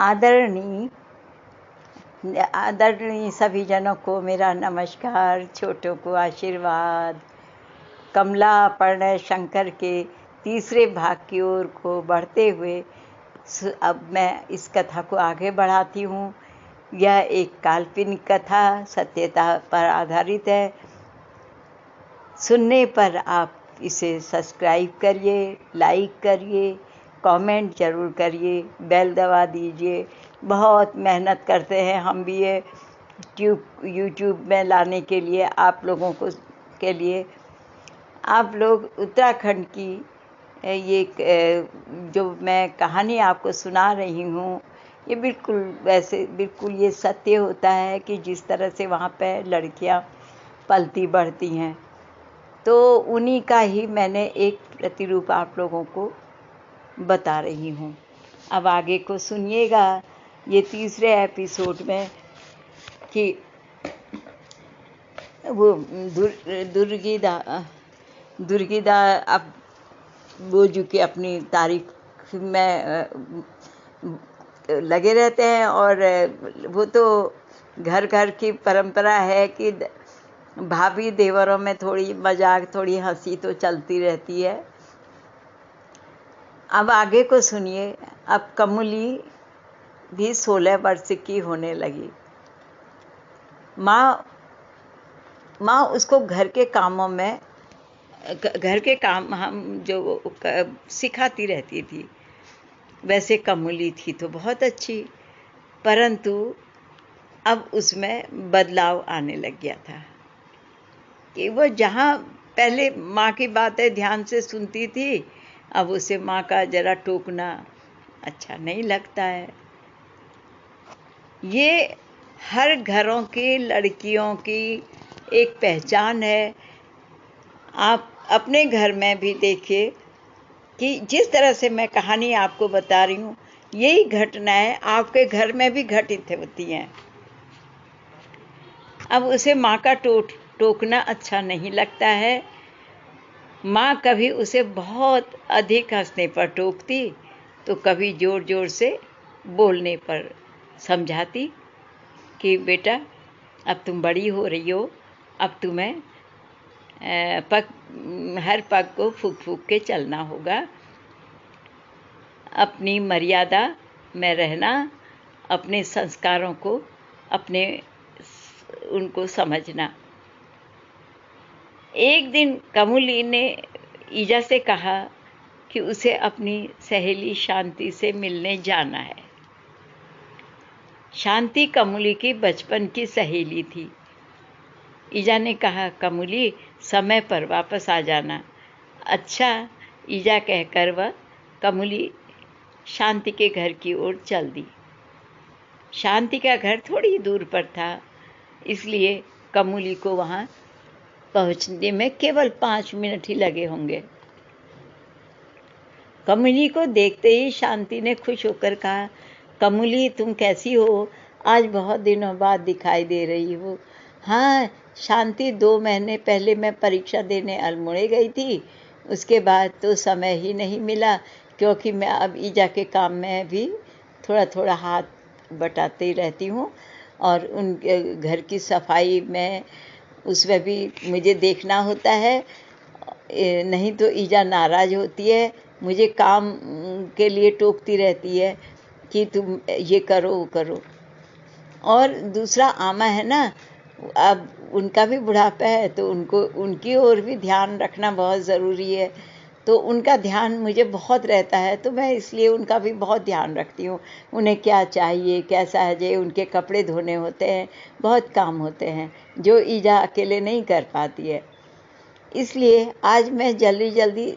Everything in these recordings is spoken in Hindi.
आदरणीय आदरणीय सभी जनों को मेरा नमस्कार, छोटों को आशीर्वाद। कमला प्रणय शंकर के तीसरे भाग की ओर को बढ़ते हुए अब मैं इस कथा को आगे बढ़ाती हूँ। यह एक काल्पनिक कथा सत्यता पर आधारित है। सुनने पर आप इसे सब्सक्राइब करिए, लाइक करिए, कमेंट ज़रूर करिए, बेल दबा दीजिए। बहुत मेहनत करते हैं हम भी ये यूट्यूब में लाने के लिए आप लोगों को के लिए। आप लोग उत्तराखंड की ये जो मैं कहानी आपको सुना रही हूँ, ये बिल्कुल ये सत्य होता है कि जिस तरह से वहाँ पे लड़कियाँ पलती बढ़ती हैं, तो उन्हीं का ही मैंने एक प्रतिरूप आप लोगों को बता रही हूँ। अब आगे को सुनिएगा ये तीसरे एपिसोड में कि वो दुर्गिदा अब वो जो कि अपनी तारीफ में लगे रहते हैं, और वो तो घर घर की परंपरा है कि भाभी देवरों में थोड़ी मजाक, थोड़ी हंसी तो चलती रहती है। अब आगे को सुनिए। अब कमली भी 16 वर्ष की होने लगी। माँ उसको घर के काम हम जो सिखाती रहती थी। वैसे कमली थी तो बहुत अच्छी, परंतु अब उसमें बदलाव आने लग गया था कि वो जहाँ पहले माँ की बातें ध्यान से सुनती थी, अब उसे माँ का जरा टोकना अच्छा नहीं लगता है। ये हर घरों की लड़कियों की एक पहचान है। आप अपने घर में भी देखिए कि जिस तरह से मैं कहानी आपको बता रही हूँ, यही घटनाएं आपके घर में भी घटित होती हैं। अब उसे माँ का टोकना अच्छा नहीं लगता है। माँ कभी उसे बहुत अधिक हंसने पर टोकती, तो कभी जोर जोर से बोलने पर समझाती कि बेटा अब तुम बड़ी हो रही हो, अब तुम्हें हर पग को फूक फूक के चलना होगा, अपनी मर्यादा में रहना, अपने संस्कारों को उनको समझना। एक दिन कमली ने ईजा से कहा कि उसे अपनी सहेली शांति से मिलने जाना है। शांति कमली की बचपन की सहेली थी। ईजा ने कहा, कमली समय पर वापस आ जाना। अच्छा, ईजा कहकर वह कमली शांति के घर की ओर चल दी। शांति का घर थोड़ी दूर पर था, इसलिए कमली को वहाँ पहुँचने में केवल 5 मिनट ही लगे होंगे। कमली को देखते ही शांति ने खुश होकर कहा, कमली तुम कैसी हो? आज बहुत दिनों बाद दिखाई दे रही हो। हाँ शांति, 2 महीने पहले मैं परीक्षा देने अल्मोड़े गई थी। उसके बाद तो समय ही नहीं मिला, क्योंकि मैं अब ईजा के काम में भी थोड़ा थोड़ा हाथ बटाती रहती हूँ, और उन घर की सफाई में उसमें भी मुझे देखना होता है। नहीं तो ईजा नाराज़ होती है, मुझे काम के लिए टोकती रहती है कि तुम ये करो वो करो। और दूसरा आमा है ना, अब उनका भी बुढ़ापा है, तो उनकी ओर भी ध्यान रखना बहुत ज़रूरी है। तो उनका ध्यान मुझे बहुत रहता है, तो मैं इसलिए उनका भी बहुत ध्यान रखती हूँ। उन्हें क्या चाहिए, कैसा है, उनके कपड़े धोने होते हैं, बहुत काम होते हैं जो ईजा अकेले नहीं कर पाती है। इसलिए आज मैं जल्दी जल्दी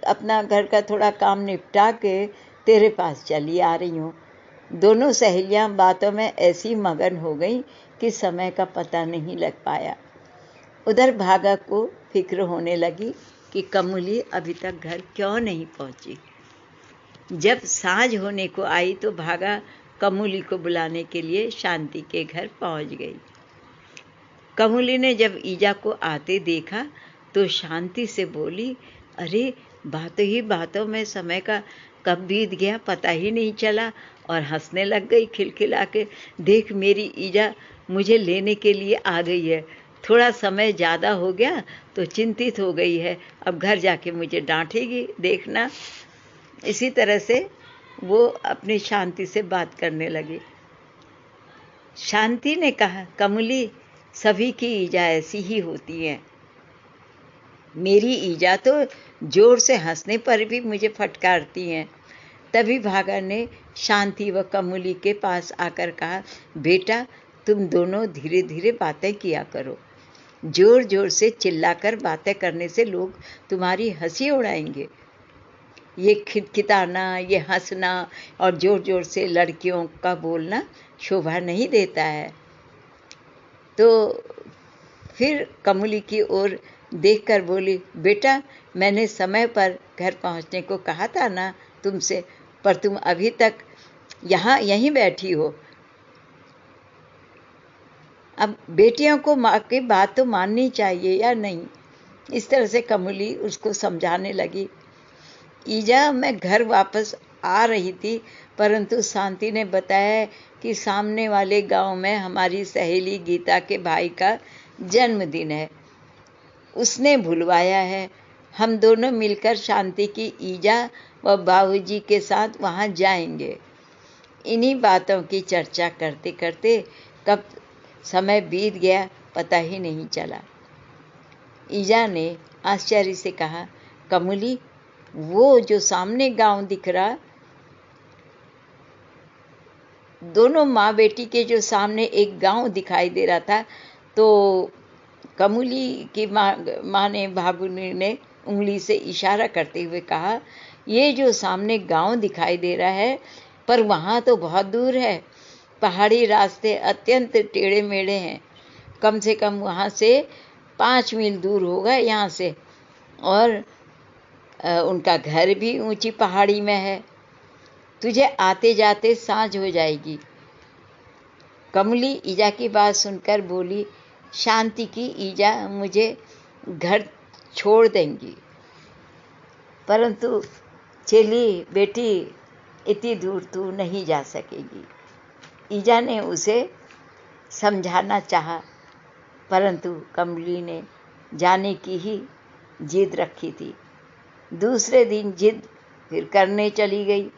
अपना घर का थोड़ा काम निपटा के तेरे पास चली आ रही हूँ। दोनों सहेलियाँ बातों में ऐसी मगन हो गई कि समय का पता नहीं लग पाया। उधर भागा को फिक्र होने लगी कि कमली अभी तक घर क्यों नहीं पहुँची। जब सांझ होने को आई तो भागा कमली को बुलाने के लिए शांति के घर पहुँच गई। कमली ने जब ईजा को आते देखा तो शांति से बोली, अरे बातों ही बातों में समय का कब बीत गया पता ही नहीं चला और हंसने लग गई खिलखिला के। देख मेरी ईजा मुझे लेने के लिए आ गई है। थोड़ा समय ज़्यादा हो गया तो चिंतित हो गई है, अब घर जाके मुझे डांटेगी, देखना। इसी तरह से वो अपनी शांति से बात करने लगी। शांति ने कहा, कमली, सभी की ईजा ऐसी ही होती है। मेरी ईजा तो जोर से हंसने पर भी मुझे फटकारती हैं। तभी भागा ने शांति व कमली के पास आकर कहा, बेटा तुम दोनों धीरे धीरे बातें किया करो। जोर जोर से चिल्लाकर बातें करने से लोग तुम्हारी हंसी उड़ाएंगे। ये खिटखिटाना, ये हंसना और जोर जोर से लड़कियों का बोलना शोभा नहीं देता है। तो फिर कमली की ओर देखकर बोली, बेटा मैंने समय पर घर पहुंचने को कहा था ना तुमसे, पर तुम अभी तक यहीं बैठी हो। अब बेटियों को माँ की बात तो माननी चाहिए या नहीं। इस तरह से कमली उसको समझाने लगी। ईजा मैं घर वापस आ रही थी, परंतु शांति ने बताया कि सामने वाले गांव में हमारी सहेली गीता के भाई का जन्मदिन है, उसने भुलवाया है। हम दोनों मिलकर शांति की ईजा व बाबूजी के साथ वहां जाएंगे। इन्हीं बातों की चर्चा करते करते कब समय बीत गया पता ही नहीं चला। ईजा ने आश्चर्य से कहा, कमली, वो जो सामने गांव दिख रहा, दोनों माँ बेटी के जो सामने एक गांव दिखाई दे रहा था, तो कमली की माँ ने भागुनी ने उंगली से इशारा करते हुए कहा, ये जो सामने गांव दिखाई दे रहा है, पर वहाँ तो बहुत दूर है। पहाड़ी रास्ते अत्यंत टेढ़े मेढ़े हैं। कम से कम वहाँ से 5 मील दूर होगा यहाँ से, और उनका घर भी ऊंची पहाड़ी में है। तुझे आते जाते सांझ हो जाएगी। कमली ईजा की बात सुनकर बोली, शांति की ईजा मुझे घर छोड़ देंगी, परंतु चली बेटी, इतनी दूर तू नहीं जा सकेगी। ईजा ने उसे समझाना चाहा, परंतु कमली ने जाने की ही जिद रखी थी। दूसरे दिन जिद फिर करने चली गई।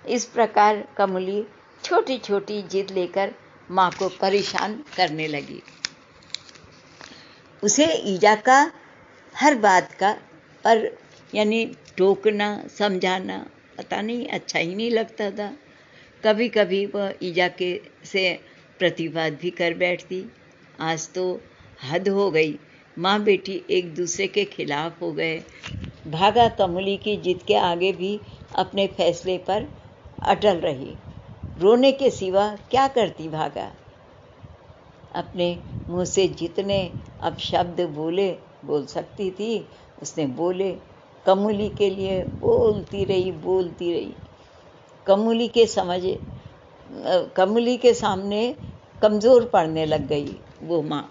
इस प्रकार कमली छोटी छोटी जिद लेकर माँ को परेशान करने लगी। उसे ईजा का हर बात का पर यानी टोकना समझाना पता नहीं अच्छा ही नहीं लगता था। कभी कभी वह ईजा के से प्रतिवाद भी कर बैठती। आज तो हद हो गई, माँ बेटी एक दूसरे के खिलाफ हो गए। भागा कमली की जिद के आगे भी अपने फैसले पर अटल रही। रोने के सिवा क्या करती भागा। अपने मुंह से जितने अब शब्द बोल सकती थी उसने बोले। कमली के लिए बोलती रही। कमली के सामने कमज़ोर पड़ने लग गई वो माँ।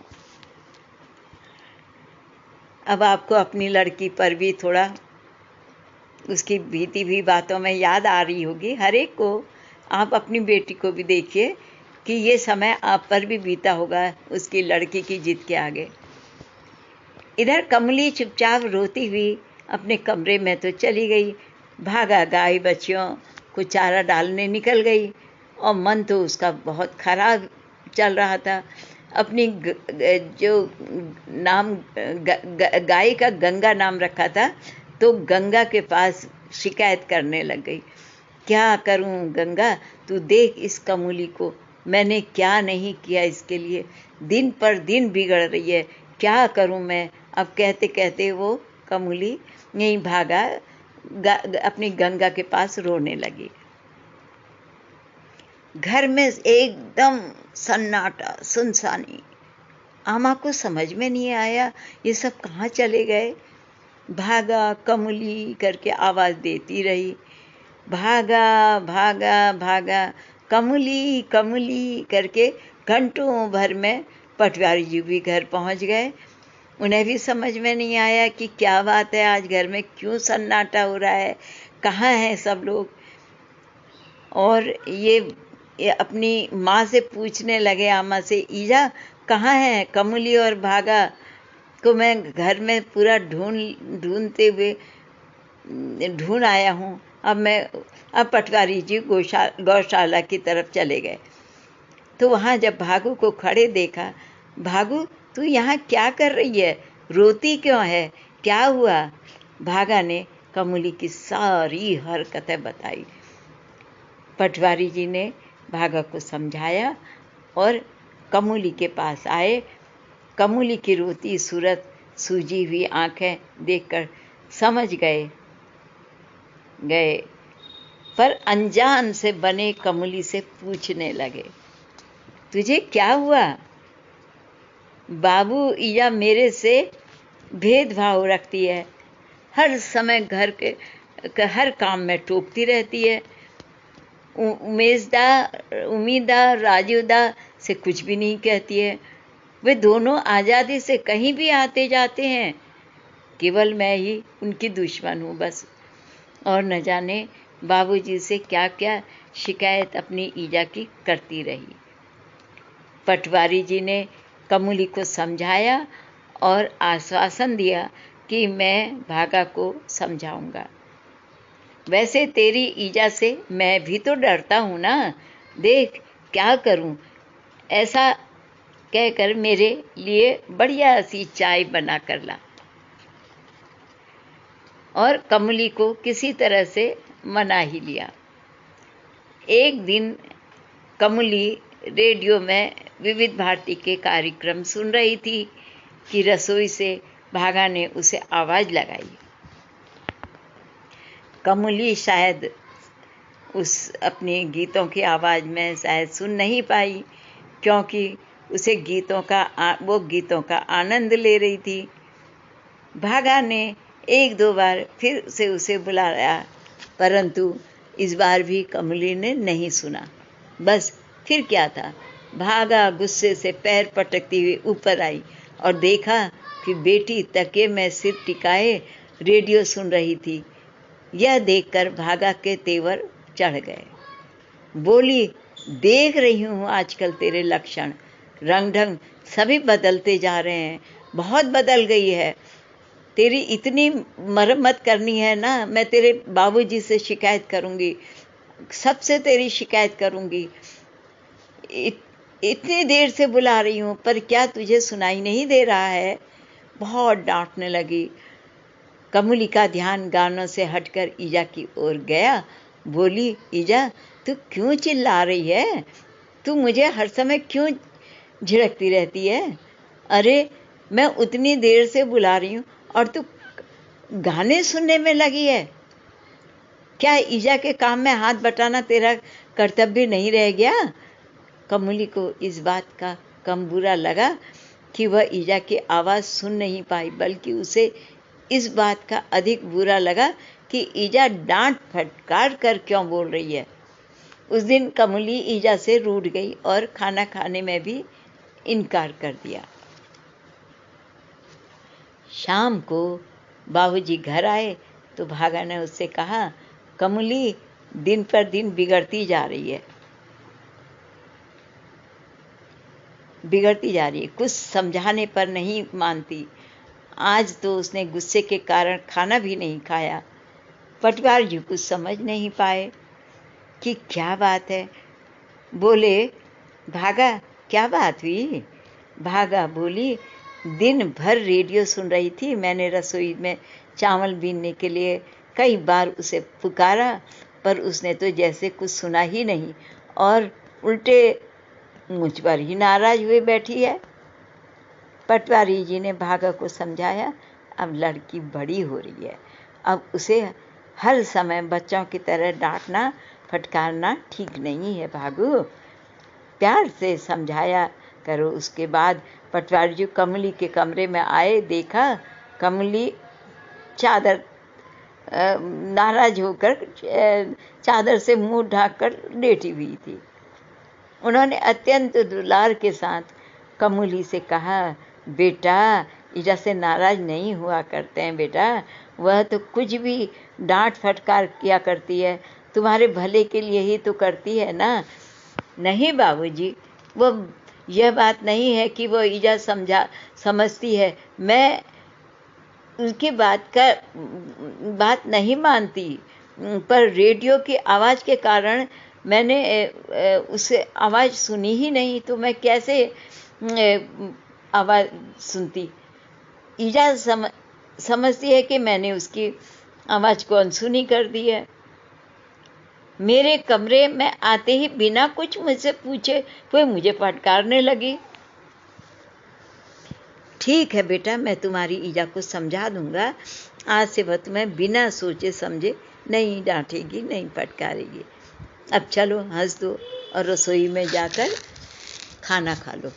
अब आपको अपनी लड़की पर भी थोड़ा उसकी बीती हुई बातों में याद आ रही होगी। हर एक को, आप अपनी बेटी को भी देखिए कि ये समय आप पर भी बीता होगा उसकी लड़की की जिद के आगे। इधर कमली चुपचाप रोती हुई अपने कमरे में तो चली गई। भागा गाय बच्चियों को चारा डालने निकल गई और मन तो उसका बहुत खराब चल रहा था। अपनी जो नाम गाय का गंगा नाम रखा था, तो गंगा के पास शिकायत करने लग गई। क्या करूं गंगा, तू देख इस कमली को, मैंने क्या नहीं किया इसके लिए, दिन पर दिन बिगड़ रही है, क्या करूं मैं। अब कहते कहते वो कमली यहीं भागा अपनी गंगा के पास रोने लगी। घर में एकदम सन्नाटा, सुनसानी। आमा को समझ में नहीं आया ये सब कहाँ चले गए। भागा कमली करके आवाज़ देती रही। भागा भागा भागा कमली कमली करके घंटों भर में पटवारी जी भी घर पहुंच गए। उन्हें भी समझ में नहीं आया कि क्या बात है, आज घर में क्यों सन्नाटा हो रहा है, कहाँ हैं सब लोग। और ये अपनी माँ से पूछने लगे, आमा से, ईजा कहाँ है कमली और भागा को मैं घर में पूरा ढूंढते हुए ढूंढ आया हूँ। अब पटवारी जी गौशाला की तरफ चले गए। तो वहाँ जब भागू को खड़े देखा, भागू तू यहाँ क्या कर रही है, रोती क्यों है, क्या हुआ? भागा ने कमली की सारी हरकतें बताई। पटवारी जी ने भागा को समझाया और कमली के पास आए। कमली की रोती सूरत, सूजी हुई आंखें देखकर समझ गए पर अनजान से बने कमली से पूछने लगे, तुझे क्या हुआ? बाबू ईजा मेरे से भेदभाव रखती है, हर समय घर के हर काम में टोकती रहती है। उमीदा राजूदा से कुछ भी नहीं कहती है। वे दोनों आज़ादी से कहीं भी आते जाते हैं, केवल मैं ही उनकी दुश्मन हूँ बस। और न जाने बाबूजी से क्या क्या शिकायत अपनी ईजा की करती रही। पटवारी जी ने कमली को समझाया और आश्वासन दिया कि मैं भागा को समझाऊंगा। वैसे तेरी ईजा से मैं भी तो डरता हूँ ना, देख क्या करूँ। ऐसा कहकर मेरे लिए बढ़िया सी चाय बना कर ला। और कमली को किसी तरह से मना ही लिया। एक दिन कमली रेडियो में विविध भारती के कार्यक्रम सुन रही थी कि रसोई से भागा ने उसे आवाज़ लगाई। कमली शायद उस अपने गीतों की आवाज़ में शायद सुन नहीं पाई, क्योंकि उसे वो गीतों का आनंद ले रही थी। भागा ने एक दो बार फिर से उसे बुलाया, परंतु इस बार भी कमली ने नहीं सुना। बस फिर क्या था, भागा गुस्से से पैर पटकती हुई ऊपर आई और देखा कि बेटी तकिए में सिर टिकाए रेडियो सुन रही थी। यह देखकर भागा के तेवर चढ़ गए। बोली, देख रही हूँ आजकल तेरे लक्षण, रंग ढंग सभी बदलते जा रहे हैं, बहुत बदल गई है। तेरी इतनी मरम्मत करनी है ना, मैं तेरे बाबूजी से शिकायत करूँगी, सबसे तेरी शिकायत करूँगी। इतनी देर से बुला रही हूँ पर क्या तुझे सुनाई नहीं दे रहा है? बहुत डांटने लगी। कमली का ध्यान गानों से हटकर ईजा की ओर गया। बोली, ईजा तू क्यों चिल्ला रही है? तू मुझे हर समय क्यों झिड़कती रहती है? अरे मैं उतनी देर से बुला रही हूँ और तू गाने सुनने में लगी है। क्या ईजा के काम में हाथ बटाना तेरा कर्तव्य नहीं रह गया? कमली को इस बात का कम बुरा लगा कि वह ईजा की आवाज़ सुन नहीं पाई, बल्कि उसे इस बात का अधिक बुरा लगा कि ईजा डांट फटकार कर क्यों बोल रही है। उस दिन कमली ईजा से रूठ गई और खाना खाने में भी इनकार कर दिया। शाम को बाबूजी घर आए तो भागा ने उससे कहा, कमली दिन पर दिन बिगड़ती जा रही है, कुछ समझाने पर नहीं मानती। आज तो उसने गुस्से के कारण खाना भी नहीं खाया। पटवार जी कुछ समझ नहीं पाए कि क्या बात है। बोले, भागा क्या बात हुई? भागा बोली, दिन भर रेडियो सुन रही थी। मैंने रसोई में चावल बीनने के लिए कई बार उसे पुकारा, पर उसने तो जैसे कुछ सुना ही नहीं और उल्टे मुझ पर ही नाराज हुए बैठी है। पटवारी जी ने भागा को समझाया, अब लड़की बड़ी हो रही है, अब उसे हर समय बच्चों की तरह डांटना फटकारना ठीक नहीं है। भागू, प्यार से समझाया करो। उसके बाद पटवारी जी कमली के कमरे में आए, देखा कमली चादर नाराज होकर चादर से मुंह ढांककर लेटी हुई थी। उन्होंने अत्यंत दुलार के साथ कमली से कहा, बेटा ईजा से नाराज नहीं हुआ करते हैं बेटा, वह तो कुछ भी डांट फटकार किया करती है, तुम्हारे भले के लिए ही तो करती है ना। नहीं बाबूजी, वो यह बात नहीं है कि वो ईजा समझती है। मैं उसकी बात नहीं मानती, पर रेडियो की आवाज़ के कारण मैंने उसे आवाज़ सुनी ही नहीं, तो मैं कैसे आवाज़ सुनती। ईजा समझती है कि मैंने उसकी आवाज़ को अनसुनी कर दी है। मेरे कमरे में आते ही बिना कुछ मुझसे पूछे वो मुझे फटकारने लगी। ठीक है बेटा, मैं तुम्हारी ईजा को समझा दूंगा। आज से वह तुम्हें बिना सोचे समझे नहीं डांटेगी, नहीं फटकारेगी। अब चलो हंस दो और रसोई में जाकर खाना खा लो।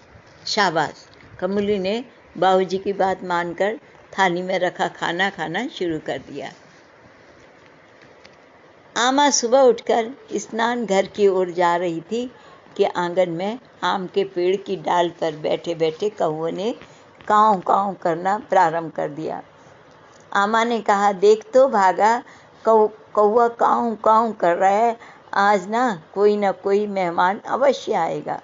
शाबाश। कमली ने बाबूजी की बात मानकर थाली में रखा खाना खाना शुरू कर दिया। आमा सुबह उठकर स्नान घर की ओर जा रही थी कि आंगन में आम के पेड़ की डाल पर बैठे बैठे कौवे ने काँव काँव करना प्रारंभ कर दिया। आमा ने कहा, देख तो भागा, कौवा काँव काँव कर रहा है। आज ना कोई मेहमान अवश्य आएगा।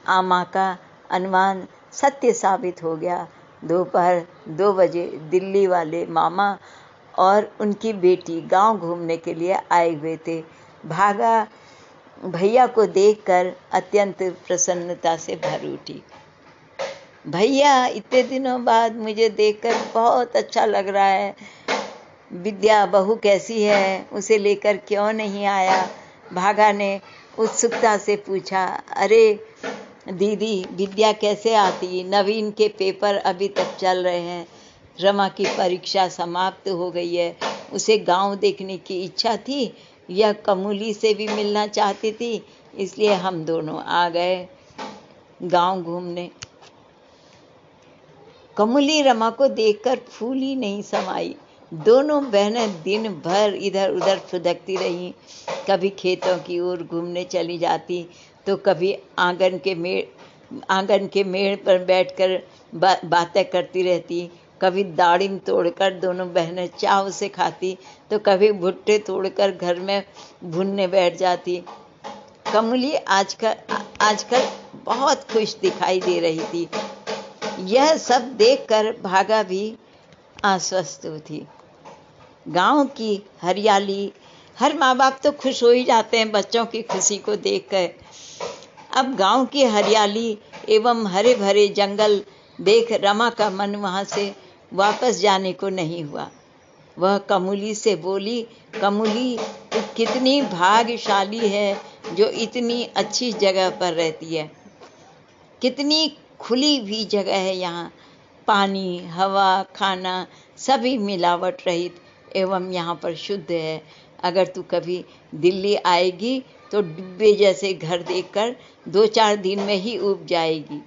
आमा का अनुमान सत्य साबित हो गया। दोपहर 2 बजे दिल्ली वाले मामा और उनकी बेटी गांव घूमने के लिए आए हुए थे। भागा भैया को देखकर अत्यंत प्रसन्नता से भर उठी। भैया, इतने दिनों बाद मुझे देखकर बहुत अच्छा लग रहा है। विद्या बहू कैसी है, उसे लेकर क्यों नहीं आया? भागा ने उत्सुकता से पूछा। अरे दीदी, विद्या कैसे आती? नवीन के पेपर अभी तक चल रहे हैं। रमा की परीक्षा समाप्त हो गई है। उसे गांव देखने की इच्छा थी। यह कमूली से भी मिलना चाहती थी, इसलिए हम दोनों आ गए गांव घूमने। कमली रमा को देखकर फूली नहीं समाई। दोनों बहनें दिन भर इधर उधर फुदकती रहीं। कभी खेतों की ओर घूमने चली जाती, तो कभी आंगन के मेड़ पर बैठकर बातें करती रहती। कभी दाड़िम तोड़कर दोनों बहनें चाव से खाती, तो कभी भुट्टे तोड़कर घर में भुनने बैठ जाती। कमली आजकल बहुत खुश दिखाई दे रही थी। यह सब देखकर भागा भी आश्वस्त थी। गांव की हरियाली, हर माँ बाप तो खुश हो ही जाते हैं बच्चों की खुशी को देखकर। अब गांव की हरियाली एवं हरे भरे जंगल देख रमा का मन वहां से वापस जाने को नहीं हुआ। वह कमली से बोली, कमली, तू कितनी भाग्यशाली है जो इतनी अच्छी जगह पर रहती है। कितनी खुली हुई जगह है यहाँ। पानी, हवा, खाना सभी मिलावट रहित एवं यहाँ पर शुद्ध है। अगर तू कभी दिल्ली आएगी तो डिब्बे जैसे घर देखकर 2-4 दिन में ही ऊब जाएगी।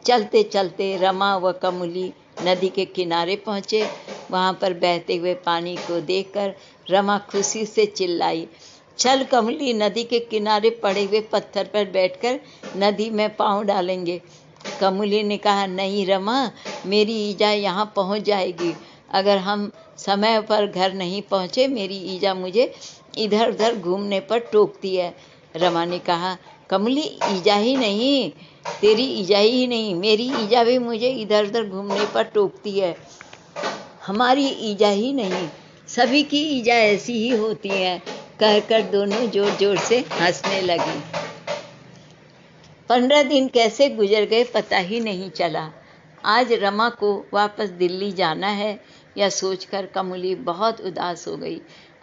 चलते चलते रमा व कमली नदी के किनारे पहुँचे। वहाँ पर बहते हुए पानी को देखकर रमा खुशी से चिल्लाई, चल कमली, नदी के किनारे पड़े हुए पत्थर पर बैठकर नदी में पाँव डालेंगे। कमली ने कहा, नहीं रमा, मेरी ईजा यहाँ पहुँच जाएगी। अगर हम समय पर घर नहीं पहुँचे, मेरी ईजा मुझे इधर उधर घूमने पर टोकती है। रमा ने कहा, कमली, ईजा ही नहीं, तेरी ईजा ही नहीं, मेरी ईजा भी मुझे इधर उधर घूमने पर टोकती है। हमारी ईजा ही नहीं, सभी की ईजा ऐसी ही होती है, कहकर दोनों जोर जोर से हंसने लगी। 15 दिन कैसे गुजर गए पता ही नहीं चला। आज रमा को वापस दिल्ली जाना है, यह सोचकर कमली बहुत उदास हो गई।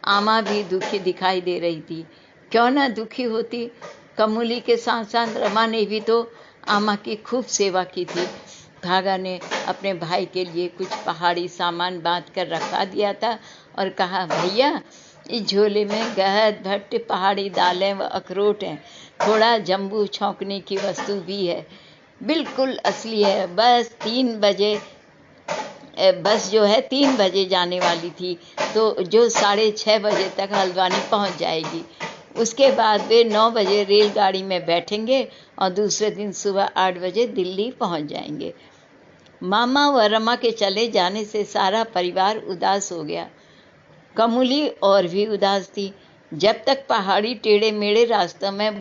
आमा भी दुखी दिखाई दे रही थी। क्यों ना दुखी होती, कमली के साथ साथ रमा ने भी तो आमा की खूब सेवा की थी। भागा ने अपने भाई के लिए कुछ पहाड़ी सामान बांध कर रखा दिया था और कहा, भैया, इस झोले में गहत, भट्ट, पहाड़ी दालें व अखरोट हैं। थोड़ा जम्बू छौंकने की वस्तु भी है, बिल्कुल असली है। बस 3 बजे बस जो है 3 बजे जाने वाली थी, तो जो 6:30 बजे तक हल्द्वानी पहुंच जाएगी। उसके बाद वे 9 बजे रेलगाड़ी में बैठेंगे और दूसरे दिन सुबह 8 बजे दिल्ली पहुंच जाएंगे। मामा व रमा के चले जाने से सारा परिवार उदास हो गया। कमली और भी उदास थी। जब तक पहाड़ी टेढ़े मेढ़े रास्तों में